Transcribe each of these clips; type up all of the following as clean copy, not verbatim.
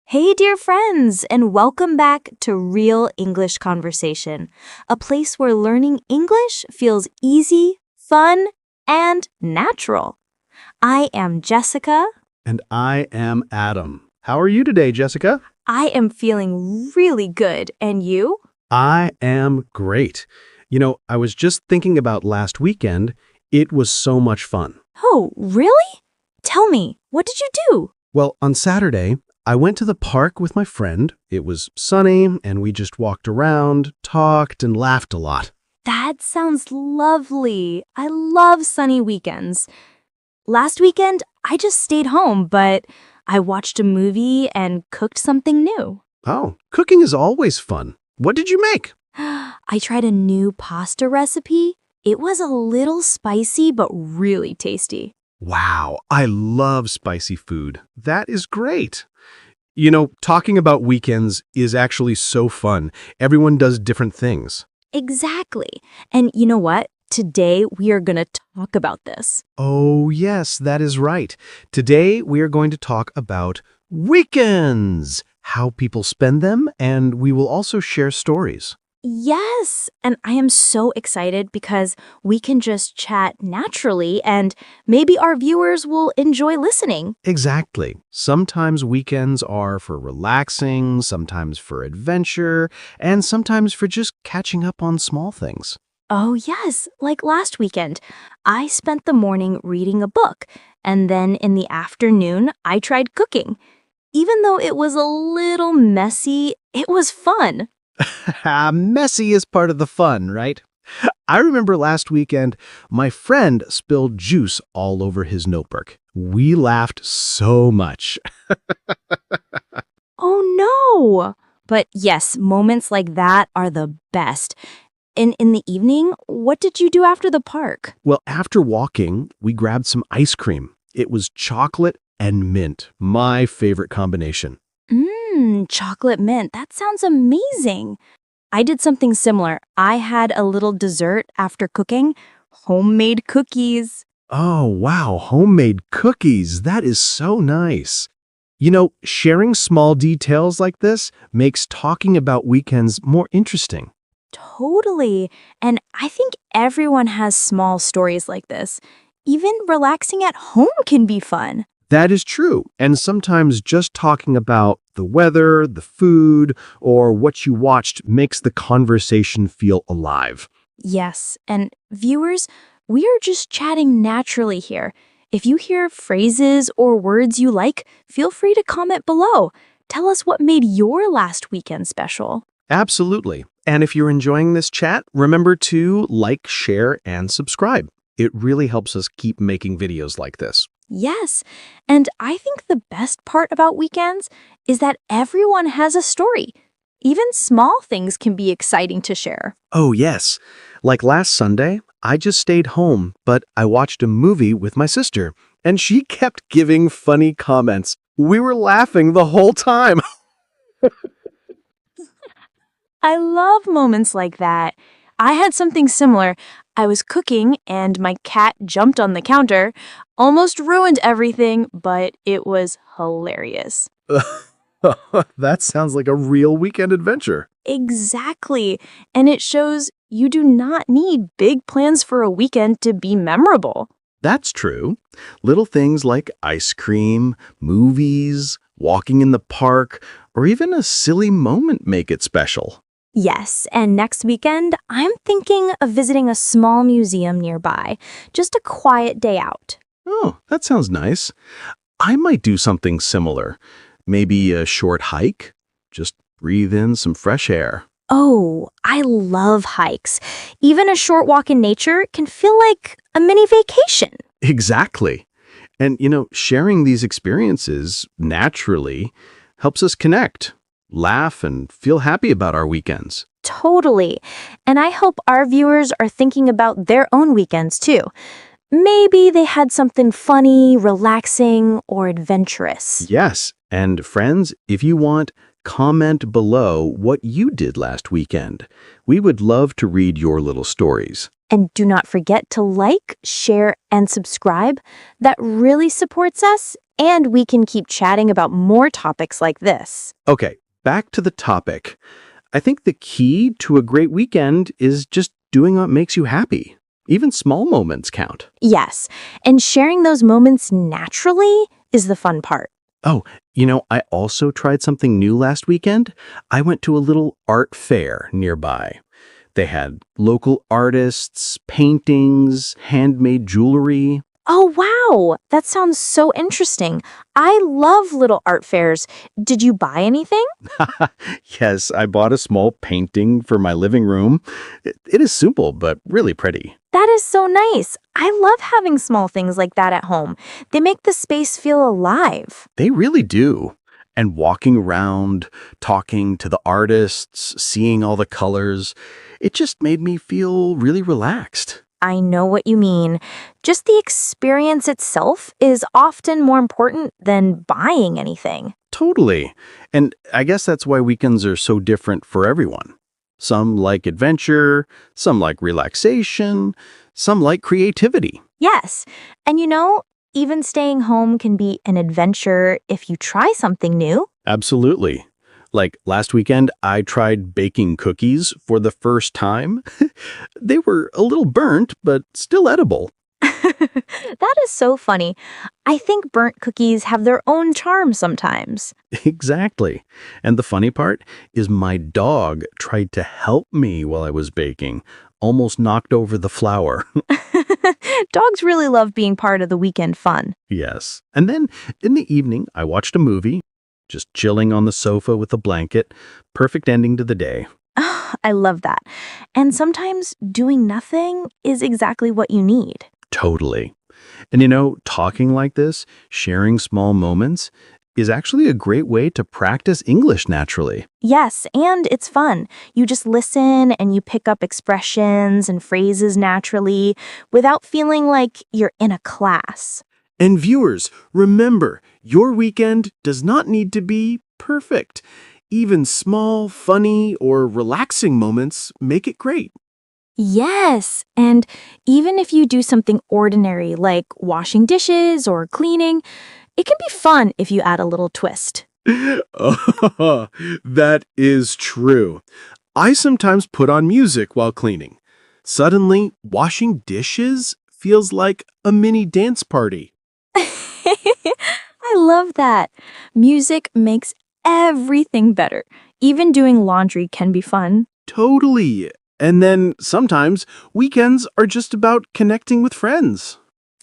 Hey, dear friends, and welcome back to Real English Conversation, a place where learning English feels easy, fun, and natural. I am Jessica. And I am Adam. How are you today, Jessica? I am feeling really good, and you? I am great. I was just thinking about last weekend. It was so much fun. Oh, really? Tell me, what did you do? Well, on Saturday, I went to the park with my friend. It was sunny, and we just walked around, talked, and laughed a lot. That sounds lovely. I love sunny weekends. Last weekend, I just stayed home, but I watched a movie and cooked something new. Oh, cooking is always fun. What did you make? I tried a new pasta recipe. It was a little spicy, but really tasty. Wow, I love spicy food. That is great. Talking about weekends is actually so fun. Everyone does different things. Exactly. And you know what? Today, we are going to talk about this. Oh, yes, that is right. Today, we are going to talk about weekends, how people spend them, and we will also share stories. Yes, and I am so excited because we can just chat naturally and maybe our viewers will enjoy listening. Exactly. Sometimes weekends are for relaxing, sometimes for adventure, and sometimes for just catching up on small things. Oh, yes, like last weekend. I spent the morning reading a book, and then in the afternoon, I tried cooking. Even though it was a little messy, it was fun. Messy is part of the fun, right? I remember last weekend, my friend spilled juice all over his notebook. We laughed so much. Oh no! But yes, moments like that are the best. In the evening, what did you do after the park? Well, after walking, we grabbed some ice cream. It was chocolate and mint, my favorite combination. Chocolate mint. That sounds amazing. I did something similar. I had a little dessert after cooking, homemade cookies. Oh, wow, homemade cookies. That is so nice. Sharing small details like this makes talking about weekends more interesting. Totally. And I think everyone has small stories like this. Even relaxing at home can be fun. That is true. And sometimes just talking about the weather, the food, or what you watched makes the conversation feel alive. Yes, and viewers, we are just chatting naturally here. If you hear phrases or words you like, feel free to comment below. Tell us what made your last weekend special. Absolutely. And if you're enjoying this chat, remember to like, share, and subscribe. It really helps us keep making videos like this. Yes, and I think the best part about weekends is that everyone has a story. Even small things can be exciting to share. Oh, yes. Like last Sunday, I just stayed home, but I watched a movie with my sister, and she kept giving funny comments. We were laughing the whole time. I love moments like that. I had something similar. I was cooking and my cat jumped on the counter, almost ruined everything, but it was hilarious. That sounds like a real weekend adventure. Exactly. And it shows you do not need big plans for a weekend to be memorable. That's true. Little things like ice cream, movies, walking in the park, or even a silly moment make it special. Yes, and next weekend, I'm thinking of visiting a small museum nearby. Just a quiet day out. Oh, that sounds nice. I might do something similar. Maybe a short hike. Just breathe in some fresh air. Oh, I love hikes. Even a short walk in nature can feel like a mini vacation. Exactly. And, sharing these experiences naturally helps us connect, laugh, and feel happy about our weekends. Totally. And I hope our viewers are thinking about their own weekends too. Maybe they had something funny, relaxing, or adventurous. Yes. And friends, if you want, comment below what you did last weekend. We would love to read your little stories. And do not forget to like, share, and subscribe. That really supports us And we can keep chatting about more topics like this. Okay, back to the topic. I think the key to a great weekend is just doing what makes you happy. Even small moments count. Yes, and sharing those moments naturally is the fun part. Oh, I also tried something new last weekend. I went to a little art fair nearby. They had local artists, paintings, handmade jewelry. Oh, wow! That sounds so interesting. I love little art fairs. Did you buy anything? Yes, I bought a small painting for my living room. It is simple, but really pretty. That is so nice. I love having small things like that at home. They make the space feel alive. They really do. And walking around, talking to the artists, seeing all the colors, it just made me feel really relaxed. I know what you mean. Just the experience itself is often more important than buying anything. Totally. And I guess that's why weekends are so different for everyone. Some like adventure, some like relaxation, some like creativity. Yes. And even staying home can be an adventure if you try something new. Absolutely. Like last weekend, I tried baking cookies for the first time. They were a little burnt, but still edible. That is so funny. I think burnt cookies have their own charm sometimes. Exactly. And the funny part is my dog tried to help me while I was baking, almost knocked over the flour. Dogs really love being part of the weekend fun. Yes. And then in the evening, I watched a movie, just chilling on the sofa with a blanket. Perfect ending to the day. I love that. And sometimes doing nothing is exactly what you need. Totally. And talking like this, sharing small moments, is actually a great way to practice English naturally. Yes, and it's fun. You just listen and you pick up expressions and phrases naturally without feeling like you're in a class. And viewers, remember, your weekend does not need to be perfect. Even small, funny, or relaxing moments make it great. Yes, and even if you do something ordinary like washing dishes or cleaning, it can be fun if you add a little twist. That is true. I sometimes put on music while cleaning. Suddenly, washing dishes feels like a mini dance party. I love that. Music makes everything better. Even doing laundry can be fun. Totally. And then sometimes weekends are just about connecting with friends.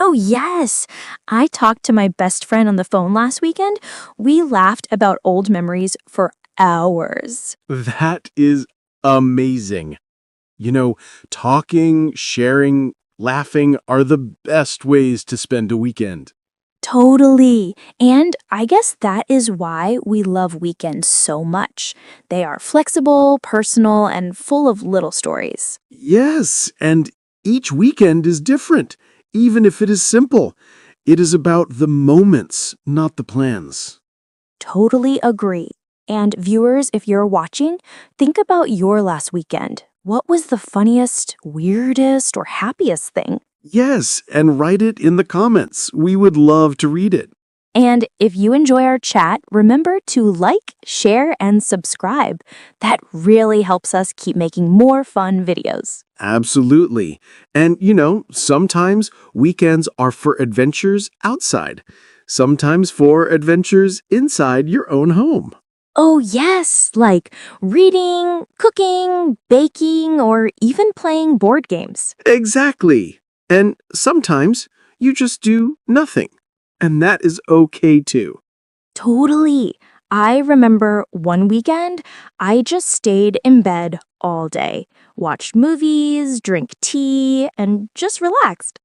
Oh, yes. I talked to my best friend on the phone last weekend. We laughed about old memories for hours. That is amazing. Talking, sharing, laughing are the best ways to spend a weekend. Totally. And I guess that is why we love weekends so much. They are flexible, personal, and full of little stories. Yes, and each weekend is different, even if it is simple. It is about the moments, not the plans. Totally agree. And viewers, if you're watching, think about your last weekend. What was the funniest, weirdest, or happiest thing? Yes, and write it in the comments. We would love to read it. And if you enjoy our chat, remember to like, share, and subscribe. That really helps us keep making more fun videos. Absolutely. And sometimes weekends are for adventures outside, sometimes for adventures inside your own home. Oh, yes, like reading, cooking, baking, or even playing board games. Exactly. And sometimes you just do nothing. And that is okay too. Totally. I remember one weekend, I just stayed in bed all day, watched movies, drank tea, and just relaxed.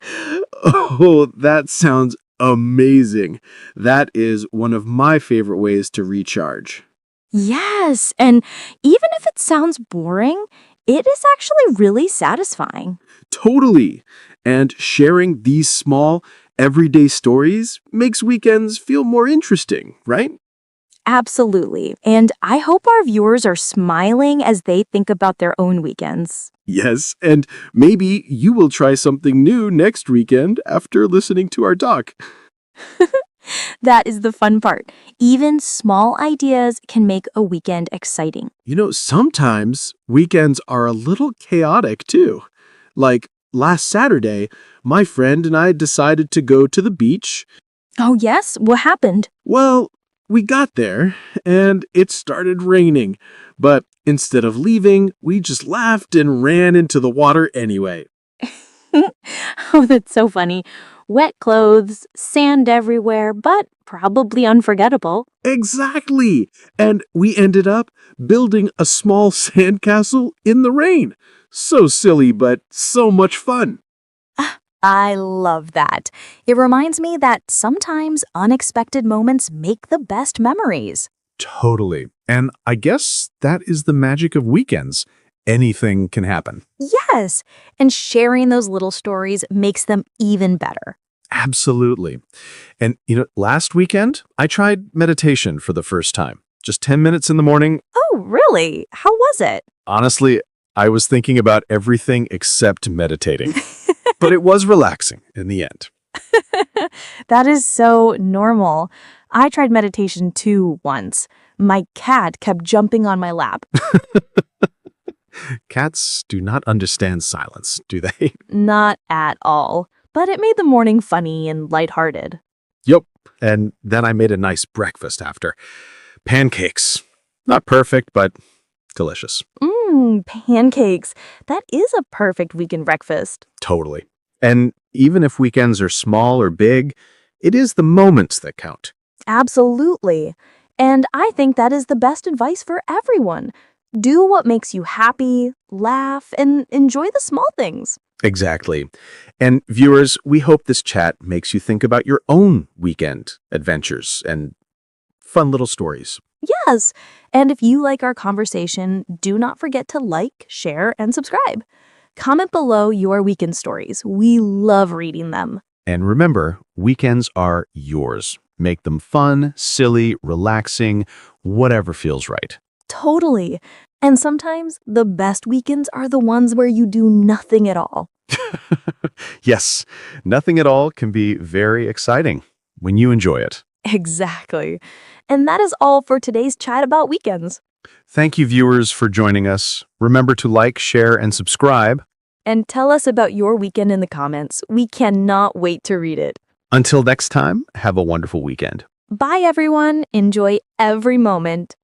Oh, that sounds amazing. That is one of my favorite ways to recharge. Yes, and even if it sounds boring, it is actually really satisfying. Totally. And sharing these small, everyday stories makes weekends feel more interesting, right? Absolutely. And I hope our viewers are smiling as they think about their own weekends. Yes, and maybe you will try something new next weekend after listening to our talk. That is the fun part. Even small ideas can make a weekend exciting. Sometimes weekends are a little chaotic too. Like last Saturday, my friend and I decided to go to the beach. Oh, yes? What happened? Well, we got there and it started raining, but instead of leaving, we just laughed and ran into the water anyway. Oh, that's so funny. Wet clothes, sand everywhere, but probably unforgettable. Exactly! And we ended up building a small sandcastle in the rain. So silly, but so much fun. I love that. It reminds me that sometimes unexpected moments make the best memories. Totally. And I guess that is the magic of weekends. Anything can happen. Yes, and sharing those little stories makes them even better. Absolutely. And, last weekend, I tried meditation for the first time. Just 10 minutes in the morning. Oh, really? How was it? Honestly, I was thinking about everything except meditating. But it was relaxing in the end. That is so normal. I tried meditation too once. My cat kept jumping on my lap. Cats do not understand silence, do they? Not at all. But it made the morning funny and lighthearted. Yup. And then I made a nice breakfast after. Pancakes. Not perfect, but delicious. Pancakes. That is a perfect weekend breakfast. Totally. And even if weekends are small or big, it is the moments that count. Absolutely. And I think that is the best advice for everyone. Do what makes you happy, laugh, and enjoy the small things. Exactly. And viewers, we hope this chat makes you think about your own weekend adventures and fun little stories. Yes. And if you like our conversation, do not forget to like, share, and subscribe. Comment below your weekend stories. We love reading them. And remember, weekends are yours. Make them fun, silly, relaxing, whatever feels right. Totally. And sometimes the best weekends are the ones where you do nothing at all. Yes, nothing at all can be very exciting when you enjoy it. Exactly. And that is all for today's chat about weekends. Thank you, viewers, for joining us. Remember to like, share, and subscribe. And tell us about your weekend in the comments. We cannot wait to read it. Until next time, have a wonderful weekend. Bye, everyone. Enjoy every moment.